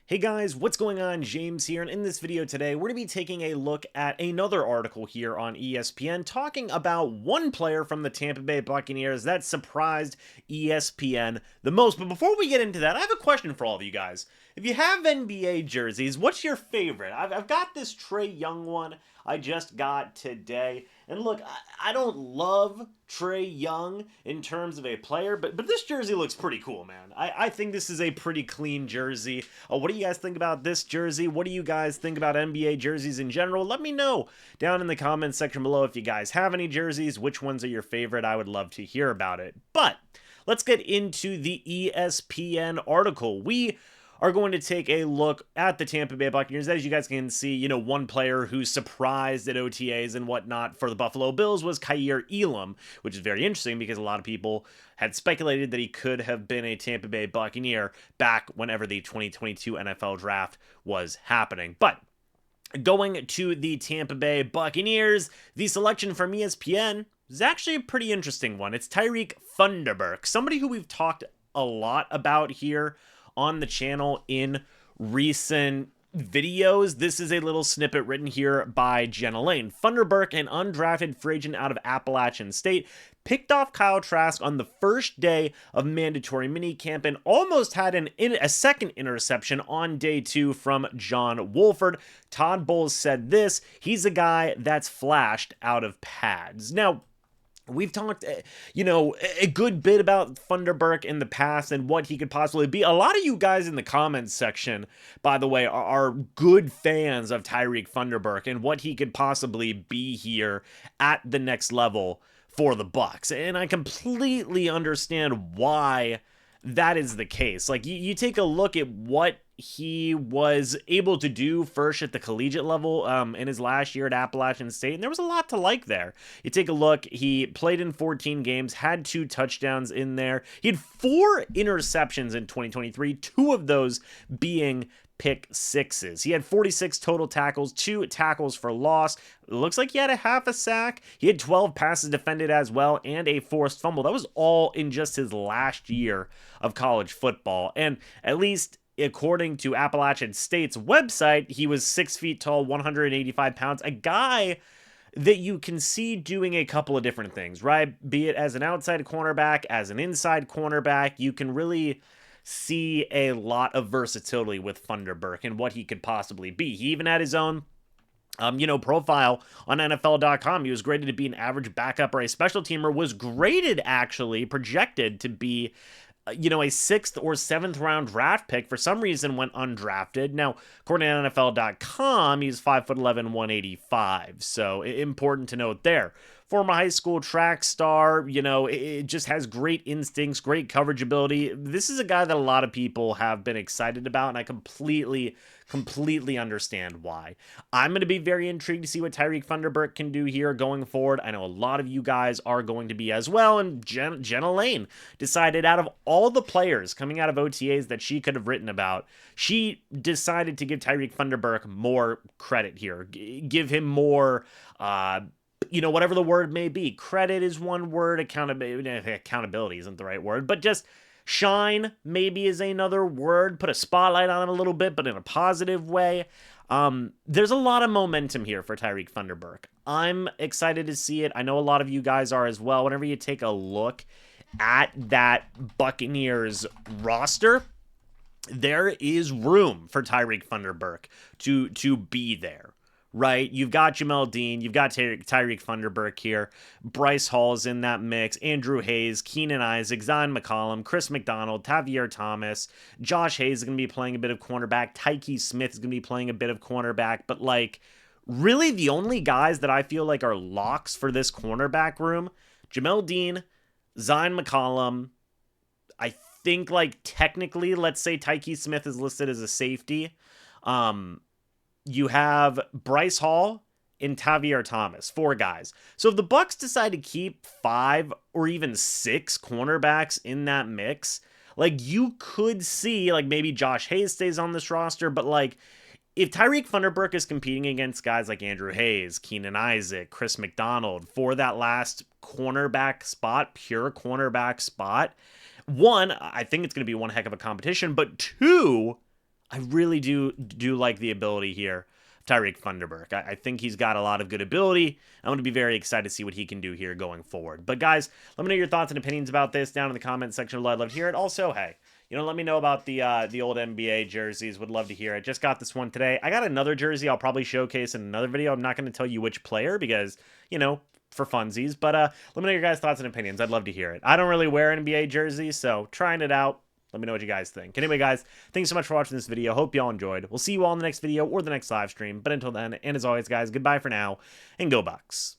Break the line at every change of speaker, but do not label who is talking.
Hey guys, what's going on? James here, and in this video today, we're going to be taking a look at another article here on ESPN talking about one player from the Tampa Bay Buccaneers that surprised ESPN the most. But before we get into that, I have a question for all of you guys. If you have NBA jerseys, what's your favorite? I've got this Trae Young one I just got today. And look, I don't love Trae Young in terms of a player, but this jersey looks pretty cool, man. I think this is a pretty clean jersey. What do you guys think about this jersey? What do you guys think about NBA jerseys in general? Let me know down in the comments section below if you guys have any jerseys. Which ones are your favorite? I would love to hear about it. But let's get into the ESPN article. We are going to take a look at the Tampa Bay Buccaneers. As you guys can see, one player who surprised at OTAs and whatnot for the Buffalo Bills was Kaiir Elam, which is very interesting because a lot of people had speculated that he could have been a Tampa Bay Buccaneer back whenever the 2022 NFL Draft was happening. But going to the Tampa Bay Buccaneers, the selection from ESPN is actually a pretty interesting one. It's Tyreek Funderburk, somebody who we've talked a lot about here on the channel in recent videos. This is a little snippet written here by Jenna Lane. Funderburk, an undrafted free agent out of Appalachian State, picked off Kyle Trask on the first day of mandatory minicamp and almost had a second interception on day 2 from John Wolford. Todd Bowles said this: he's a guy that's flashed out of pads. Now, we've talked, a good bit about Funderburk in the past and what he could possibly be. A lot of you guys in the comments section, by the way, are good fans of Tyreek Funderburk and what he could possibly be here at the next level for the Bucs. And I completely understand why that is the case. Like, you take a look at what he was able to do first at the collegiate level in his last year at Appalachian State, and there was a lot to like there. You take a look, he played in 14 games, had 2 touchdowns in there. He had 4 interceptions in 2023, 2 of those being pick sixes. He had 46 total tackles, 2 tackles for loss. It looks like he had a half a sack. He had 12 passes defended as well and a forced fumble. That was all in just his last year of college football. And at least according to Appalachian State's website, he was 6 feet tall, 185 pounds, a guy that you can see doing a couple of different things, right? Be it as an outside cornerback, as an inside cornerback, you can really see a lot of versatility with Funderburk and what he could possibly be. He even had his own profile on NFL.com. He was graded to be an average backup or a special teamer, was graded actually, projected to be a 6th or 7th round draft pick. For some reason went undrafted. Now, according to NFL.com, he's 5'11", 185. So important to note there. Former high school track star, it just has great instincts, great coverage ability. This is a guy that a lot of people have been excited about, and I completely understand why. I'm going to be very intrigued to see what Tyreek Funderburk can do here going forward. I know a lot of you guys are going to be as well, and Jenna Lane decided out of all the players coming out of OTAs that she could have written about, she decided to give Tyreek Funderburk more credit here, give him more whatever the word may be. Credit is one word, accountability isn't the right word, but just shine maybe is another word. Put a spotlight on him a little bit, but in a positive way. There's a lot of momentum here for Tyreek Funderburk. I'm excited to see it. I know a lot of you guys are as well. Whenever you take a look at that Buccaneers roster, there is room for Tyreek Funderburk to be there. Right, you've got Jamel Dean, you've got Tyreek Funderburk here, Bryce Hall's in that mix, Andrew Hayes, Keenan Isaac, Zion McCollum, Chris McDonald, Tavier Thomas, Josh Hayes is going to be playing a bit of cornerback, Tyke Smith is going to be playing a bit of cornerback, but really the only guys that I feel like are locks for this cornerback room, Jamel Dean, Zion McCollum, I think technically, let's say Tyke Smith is listed as a safety, you have Bryce Hall and Tavier Thomas, 4 guys. So if the Bucs decide to keep 5 or even 6 cornerbacks in that mix, you could see maybe Josh Hayes stays on this roster, but if Tyreek Funderburk is competing against guys like Andrew Hayes, Keenan Isaac, Chris McDonald for that last cornerback spot, pure cornerback spot, 1, I think it's going to be one heck of a competition, but 2, I really do like the ability here of Tyreek Funderburk. I think he's got a lot of good ability. I'm going to be very excited to see what he can do here going forward. But guys, let me know your thoughts and opinions about this down in the comment section below. I'd love to hear it. Also, hey, let me know about the old NBA jerseys. Would love to hear it. Just got this one today. I got another jersey I'll probably showcase in another video. I'm not going to tell you which player because, for funsies. But let me know your guys' thoughts and opinions. I'd love to hear it. I don't really wear NBA jerseys, so trying it out. Let me know what you guys think. Anyway, guys, thanks so much for watching this video. Hope you all enjoyed. We'll see you all in the next video or the next live stream. But until then, and as always, guys, goodbye for now, and go Bucs.